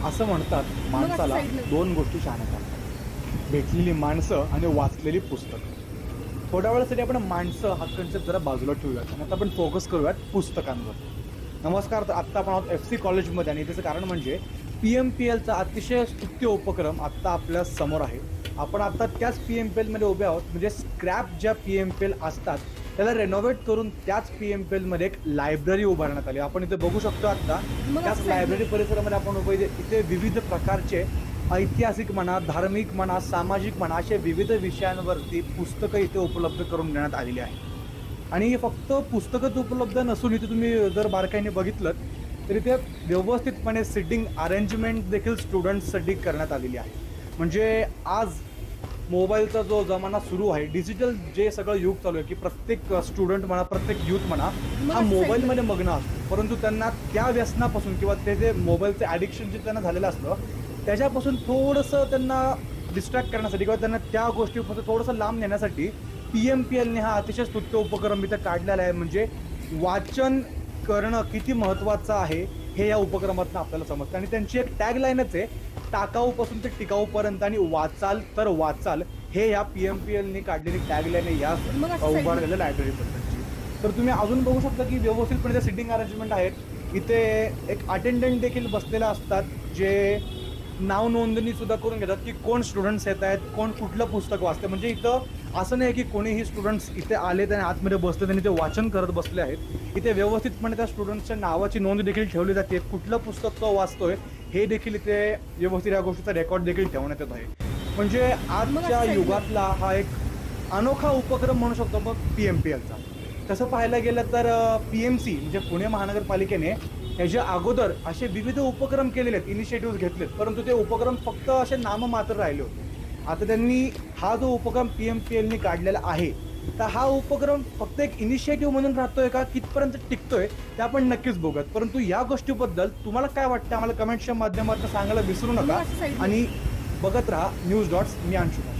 असं म्हणतात माणसाला दोन गोष्टी शहाण्या करतात, भेटलेली माणसं आणि वाचलेली पुस्तकं. थोड्या वेळासाठी आपण माणसं हा कन्सेप्ट जरा बाजूला ठेवूयात आणि आता आपण फोकस करूयात पुस्तकांवर. नमस्कार, तर आत्ता आपण आहोत FC कॉलेजमध्ये आणि त्याचं कारण म्हणजे PMPLचा अतिशय स्तुत्य उपक्रम आत्ता आपल्या समोर आहे. आपण आत्ता त्याच PMPLमध्ये उभे आहोत. म्हणजे स्क्रॅप ज्या PMPL असतात त्याला रेनोव्हेट करून त्याच PMPLमध्ये एक लायब्ररी उभारण्यात आली. आपण इथे बघू शकतो आत्ता त्याच लायब्ररी परिसरामध्ये आपण उभे. इथे विविध प्रकारचे ऐतिहासिक म्हणा, धार्मिक म्हणा, सामाजिक म्हणा, अशा विविध विषयांवरती पुस्तकं इथे उपलब्ध करून देण्यात आलेली आहे. आणि फक्त पुस्तकच उपलब्ध नसून इथे तुम्ही जर बारकाईने बघितलं तर इथे व्यवस्थितपणे सिटिंग अरेंजमेंट देखील स्टुडंट्ससाठी करण्यात आलेली आहे. म्हणजे आज मोबाईलचा जो जमाना सुरू आहे, डिजिटल जे सगळं युग चालू आहे की प्रत्येक स्टुडंट म्हणा, प्रत्येक यूथ म्हणा हा मोबाईलमध्ये मग्न असतो. परंतु त्यांना त्या व्यसनापासून किंवा ते जे मोबाईलचे ॲडिक्शन जे त्यांना झालेलं असतं त्याच्यापासून थोडंसं त्यांना डिस्ट्रॅक्ट करण्यासाठी किंवा त्यांना त्या गोष्टीपासून थोडंसं लांब नेण्यासाठी PMPLने हा अतिशय स्तुत्य उपक्रम इथं काढलेला आहे. म्हणजे वाचन करणं किती महत्त्वाचं आहे हे या उपक्रमातून आपल्याला समजतं. आणि त्यांची एक टॅगलाईनच आहे, टाकाऊपासून ते टिकाऊपर्यंत आणि वाचाल तर वाचाल, हे या PMPLने काढलेली टॅगलाईन आहे या उभारलेल्या लायब्ररीबद्दलची. तर तुम्ही अजून बघू शकता की व्यवस्थितपणे त्या सिटिंग अरेंजमेंट आहेत. इथे एक अटेंडंट देखील बसलेले असतात जे नाव नोंदणी सुद्धा करून घेतात की कोण स्टुडंट्स येत आहेत, कोण कुठलं पुस्तक वाचते. म्हणजे इथं असं नाही की कोणीही स्टुडंट्स इथे आले आणि आतमध्ये बसले आणि ते वाचन करत बसले आहेत. इथे व्यवस्थितपणे त्या स्टुडंट्सच्या नावाची नोंद देखील ठेवली जाते, कुठलं पुस्तक तो वाचतोय हे देखील इथे व्यवस्थित या गोष्टीचा रेकॉर्ड देखील ठेवण्यात येत आहे. म्हणजे आजच्या युगातला हा एक अनोखा उपक्रम म्हणू शकतो आपण PMPLचा. तसं पाहायला गेलं तर PMC म्हणजे पुणे महानगरपालिकेने याच्या अगोदर असे विविध उपक्रम केलेले आहेत, इनिशिएटिव्ह घेतलेत, परंतु ते उपक्रम फक्त असे नाममात्र राहिले होते. आता त्यांनी हा जो उपक्रम PMPLने काढलेला आहे तर हा उपक्रम फक्त एक इनिशिएटिव्ह म्हणून राहतोय का, कितपर्यंत टिकतोय ते आपण नक्कीच बघूयात. परंतु या गोष्टीबद्दल तुम्हाला काय वाटतं आम्हाला कमेंट्सच्या माध्यमातून सांगायला विसरू नका आणि बघत राहा न्यूज डॉट्स. मी अंशुका.